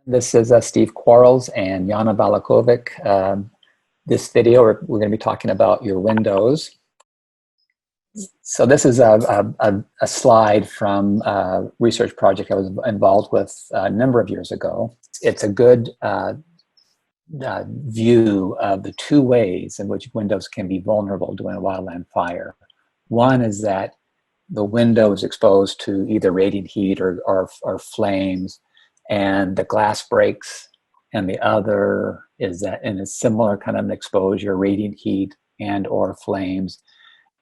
This is Steve Quarles and Jana Balakovic. This video, we're going to be talking about your windows. So this is a slide from a research project I was involved with a number of years ago. It's a good view of the two ways in which windows can be vulnerable during a wildland fire. One is that the window is exposed to either radiant heat or flames, and the glass breaks, and the other is that in a similar kind of an exposure, radiant heat and or flames,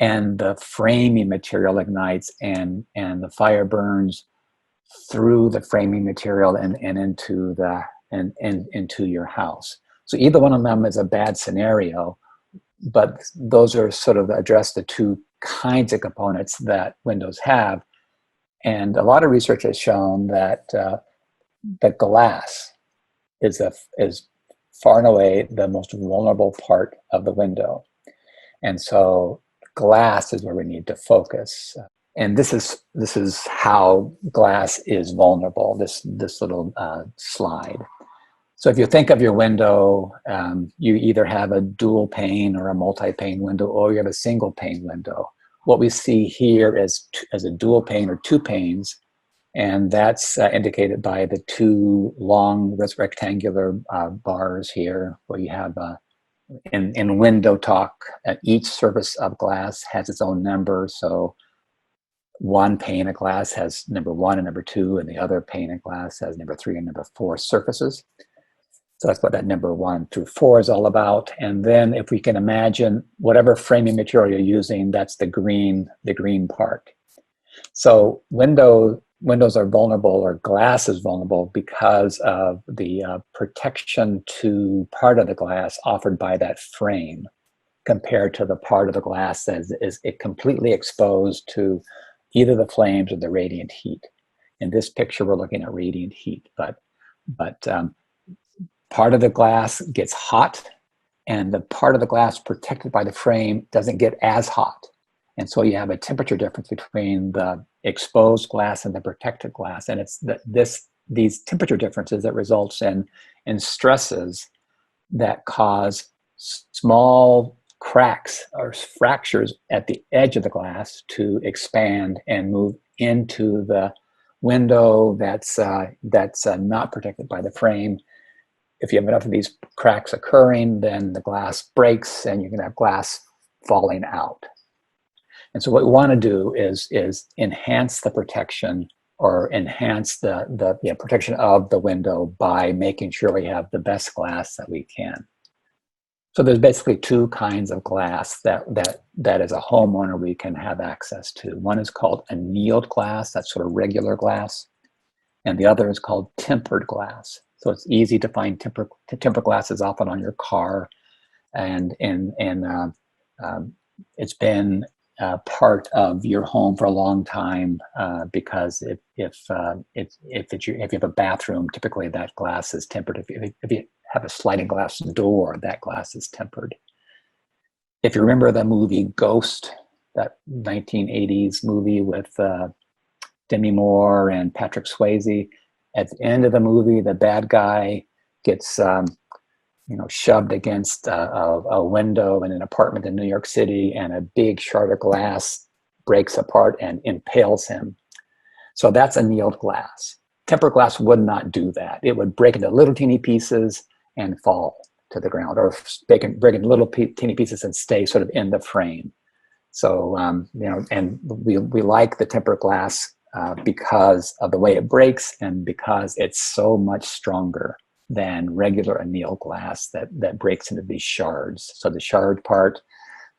and the framing material ignites and the fire burns through the framing material and into into your house. So either one of them is a bad scenario, but those are sort of address the two kinds of components that windows have. And a lot of research has shown that the glass is far and away the most vulnerable part of the window. And so glass is where we need to focus. And this is how glass is vulnerable, this little slide. So if you think of your window, you either have a dual pane or a multi-pane window, or you have a single pane window. What we see here is as a dual pane or two panes, and that's indicated by the two long rectangular bars here, where you have in window talk, each surface of glass has its own number. So one pane of glass has number 1 and number 2, and the other pane of glass has number 3 and number 4 surfaces. So that's what that number 1 through 4 is all about. And then if we can imagine whatever framing material you're using, that's the green part. So windows are vulnerable, or glass is vulnerable, because of the protection to part of the glass offered by that frame, compared to the part of the glass that is completely exposed to either the flames or the radiant heat. In this picture, we're looking at radiant heat, but part of the glass gets hot, and the part of the glass protected by the frame doesn't get as hot. And so you have a temperature difference between the exposed glass and the protected glass. And it's these temperature differences that results in stresses that cause small cracks or fractures at the edge of the glass to expand and move into the window that's not protected by the frame. If you have enough of these cracks occurring, then the glass breaks and you can have glass falling out. And so what we want to do is enhance the protection, or enhance the protection of the window, by making sure we have the best glass that we can. So there's basically two kinds of glass that as a homeowner we can have access to. One is called annealed glass, that's sort of regular glass, and the other is called tempered glass. So it's easy to find tempered glass is often on your car, and it's been part of your home for a long time, because if you have a bathroom, typically that glass is tempered. If you have a sliding glass door, that glass is tempered. If you remember the movie Ghost, that 1980s movie with Demi Moore and Patrick Swayze, at the end of the movie, the bad guy gets shoved against a window in an apartment in New York City, and a big shard of glass breaks apart and impales him. So that's annealed glass. Tempered glass would not do that. It would break into little teeny pieces and fall to the ground, or break into little teeny pieces and stay sort of in the frame. So and we like the tempered glass because of the way it breaks, and because it's so much stronger than regular annealed glass that breaks into these shards. So the shard part,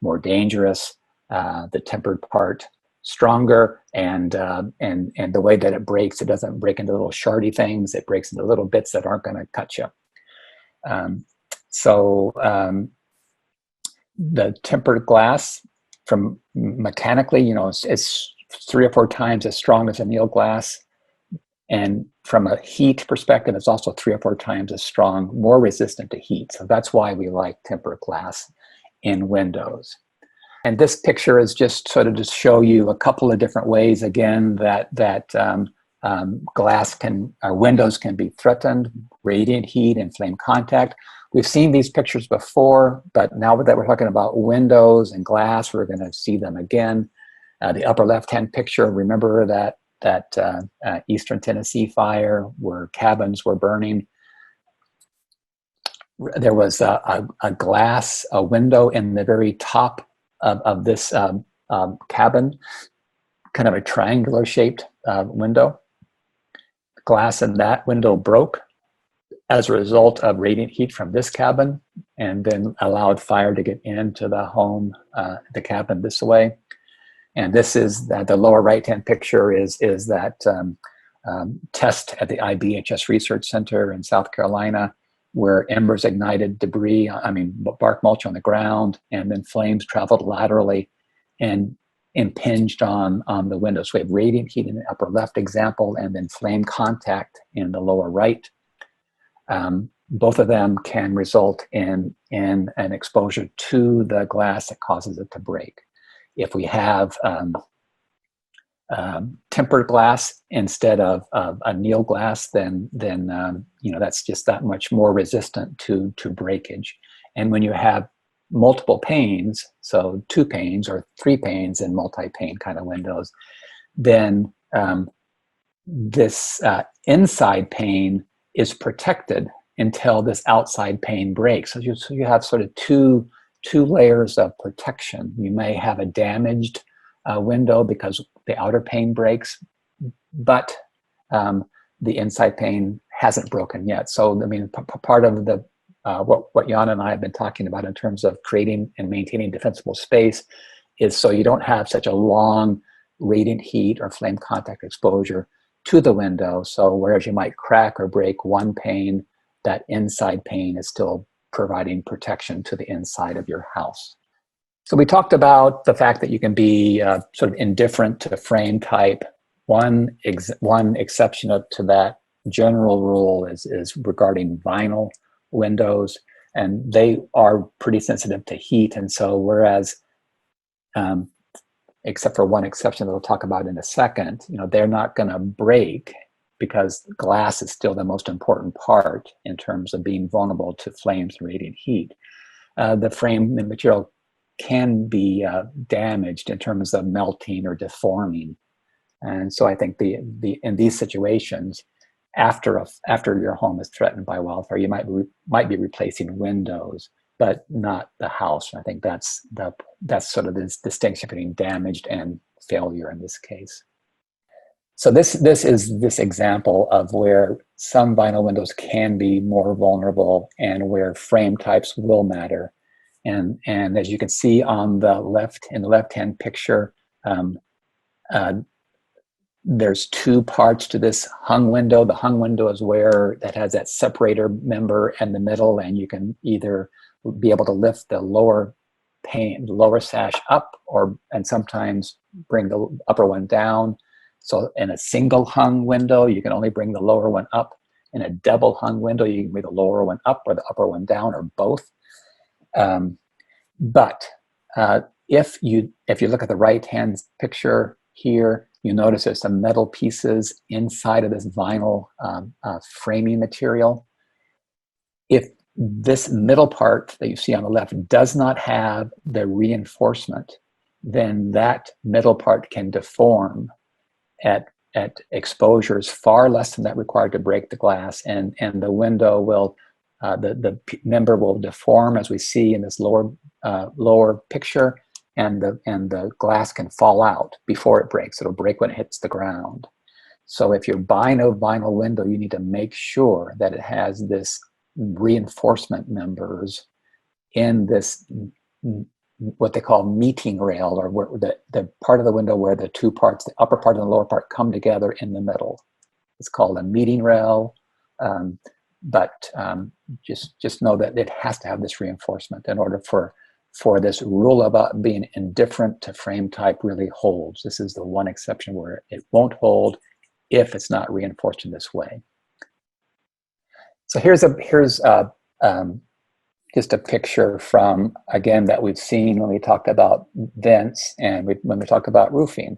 more dangerous, the tempered part, stronger, and the way that it breaks, it doesn't break into little shardy things, it breaks into little bits that aren't going to cut you. The tempered glass, from mechanically, it's 3 or 4 times as strong as annealed glass. And from a heat perspective, it's also 3 or 4 times as strong, more resistant to heat. So that's why we like tempered glass in windows. And this picture is just sort of to show you a couple of different ways, again, that windows can be threatened, radiant heat and flame contact. We've seen these pictures before, but now that we're talking about windows and glass, we're going to see them again. The upper left-hand picture, remember that Eastern Tennessee fire where cabins were burning. There was a window in the very top of this cabin, kind of a triangular shaped window. Glass in that window broke as a result of radiant heat from this cabin, and then allowed fire to get into the home, the cabin this way. And this is the lower right-hand picture is that test at the IBHS Research Center in South Carolina, where embers ignited debris, bark mulch on the ground, and then flames traveled laterally and impinged on the window. So we have radiant heat in the upper left example, and then flame contact in the lower right. Both of them can result in an exposure to the glass that causes it to break. If we have tempered glass instead of anneal glass, then that's just that much more resistant to breakage. And when you have multiple panes, so 2 panes or 3 panes in multi-pane kind of windows, then this inside pane is protected until this outside pane breaks. So you have sort of two layers of protection. You may have a damaged window because the outer pane breaks, but the inside pane hasn't broken yet. So part of the what Jan and I have been talking about in terms of creating and maintaining defensible space is so you don't have such a long radiant heat or flame contact exposure to the window. So whereas you might crack or break one pane, that inside pane is still providing protection to the inside of your house. So we talked about the fact that you can be sort of indifferent to frame type. One exception to that general rule is regarding vinyl windows, and they are pretty sensitive to heat. And so whereas, except for one exception that we'll talk about in a second, they're not going to break because glass is still the most important part in terms of being vulnerable to flames and radiant heat. The frame material can be damaged in terms of melting or deforming. And so I think in these situations, after your home is threatened by wildfire, you might be replacing windows, but not the house. And I think that's sort of this distinction between damaged and failure in this case. So this is this example of where some vinyl windows can be more vulnerable and where frame types will matter. And as you can see on the left-hand picture, there's 2 parts to this hung window. The hung window is where that has that separator member in the middle, and you can either be able to lift the lower pane, the lower sash up, and sometimes bring the upper one down. So in a single hung window, you can only bring the lower one up. In a double hung window, you can bring the lower one up or the upper one down, or both. But if you look at the right-hand picture here, you notice there's some metal pieces inside of this vinyl framing material. If this middle part that you see on the left does not have the reinforcement, then that middle part can deform at exposures far less than that required to break the glass, and the window will the member will deform, as we see in this lower picture, and the glass can fall out before it breaks. It'll break when it hits the ground. So if you're buying a vinyl window, you need to make sure that it has this reinforcement members in this what they call meeting rail, or where the part of the window where the 2 parts, the upper part and the lower part, come together in the middle. It's called a meeting rail. But just know that it has to have this reinforcement in order for this rule about being indifferent to frame type really holds. This is the one exception where it won't hold if it's not reinforced in this way. So here's just a picture from, again, that we've seen when we talked about vents and when we talked about roofing.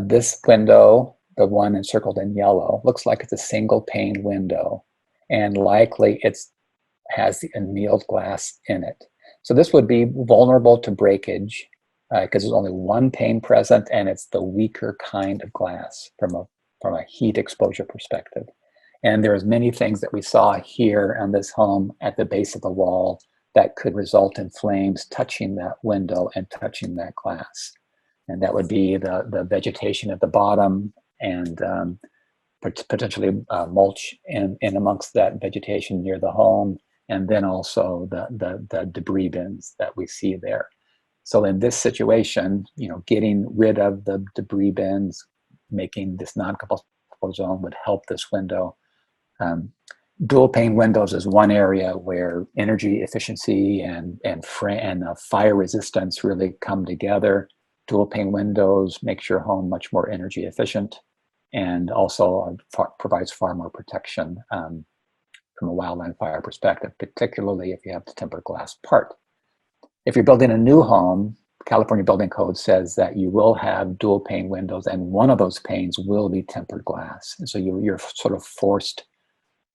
This window the one encircled in yellow, looks like it's a single pane window, and likely it's has the annealed glass in it. So this would be vulnerable to breakage because there's only one pane present, and it's the weaker kind of glass from a heat exposure perspective. And there's many things that we saw here on this home at the base of the wall that could result in flames touching that window and touching that glass. And that would be the vegetation at the bottom, and potentially mulch in amongst that vegetation near the home, and then also the debris bins that we see there. So in this situation, getting rid of the debris bins, making this non-combustible zone would help this window. Dual pane windows is one area where energy efficiency and fire resistance really come together. Dual pane windows makes your home much more energy efficient, and also provides far more protection from a wildland fire perspective, particularly if you have the tempered glass part. If you're building a new home, California Building Code says that you will have dual pane windows, and one of those panes will be tempered glass. And so you're sort of forced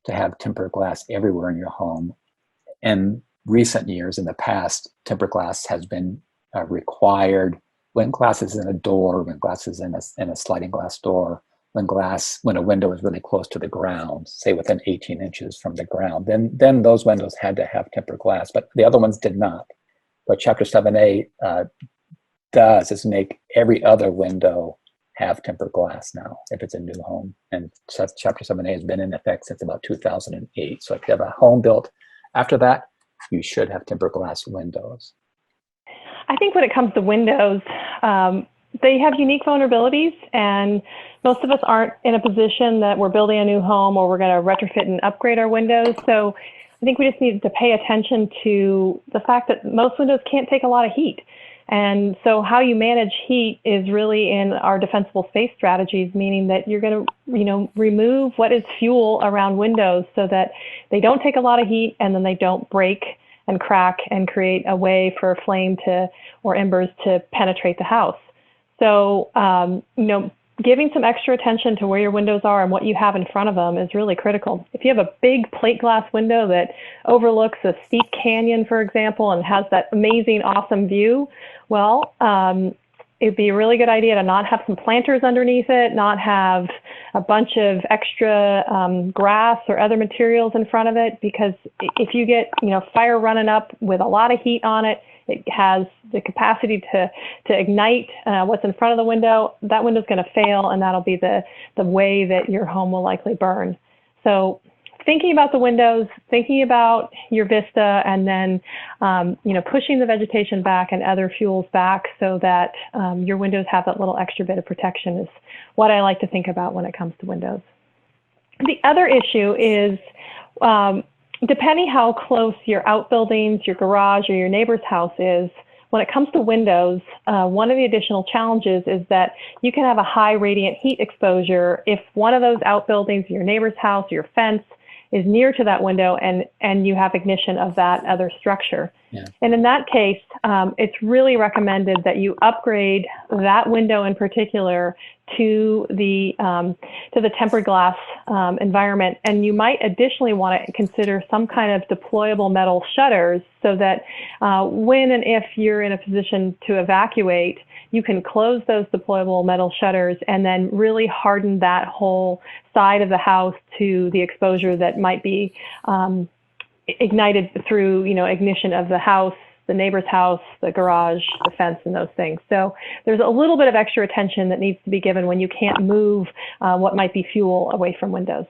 to have tempered glass everywhere in your home. In recent years, in the past, tempered glass has been required when glass is in a door, when glass is in a sliding glass door, when a window is really close to the ground, say within 18 inches from the ground, then those windows had to have tempered glass, but the other ones did not. What Chapter 7A does is make every other window have tempered glass now if it's a new home. And Chapter 7A has been in effect since about 2008. So if you have a home built after that, you should have tempered glass windows. I think when it comes to windows, they have unique vulnerabilities, and most of us aren't in a position that we're building a new home or we're going to retrofit and upgrade our windows. So I think we just need to pay attention to the fact that most windows can't take a lot of heat. And so how you manage heat is really in our defensible space strategies, meaning that you're going to, remove what is fuel around windows so that they don't take a lot of heat, and then they don't break and crack and create a way for a flame or embers to penetrate the house. So, giving some extra attention to where your windows are and what you have in front of them is really critical. If you have a big plate glass window that overlooks a steep canyon, for example, and has that amazing, awesome view, well, it'd be a really good idea to not have some planters underneath it, not have a bunch of extra grass or other materials in front of it, because if you get, fire running up with a lot of heat on it, it has the capacity to ignite what's in front of the window. That window's going to fail, and that'll be the way that your home will likely burn. So thinking about the windows, thinking about your vista, and then pushing the vegetation back and other fuels back so that your windows have that little extra bit of protection is what I like to think about when it comes to windows. The other issue is depending how close your outbuildings, your garage, or your neighbor's house is, when it comes to windows, one of the additional challenges is that you can have a high radiant heat exposure if one of those outbuildings, your neighbor's house, your fence, is near to that window, and you have ignition of that other structure. Yeah. And in that case, it's really recommended that you upgrade that window in particular to the tempered glass environment. And you might additionally want to consider some kind of deployable metal shutters so that when and if you're in a position to evacuate, you can close those deployable metal shutters and then really harden that whole side of the house to the exposure that might be ignited through, ignition of the house, the neighbor's house, the garage, the fence, and those things. So there's a little bit of extra attention that needs to be given when you can't move what might be fuel away from windows.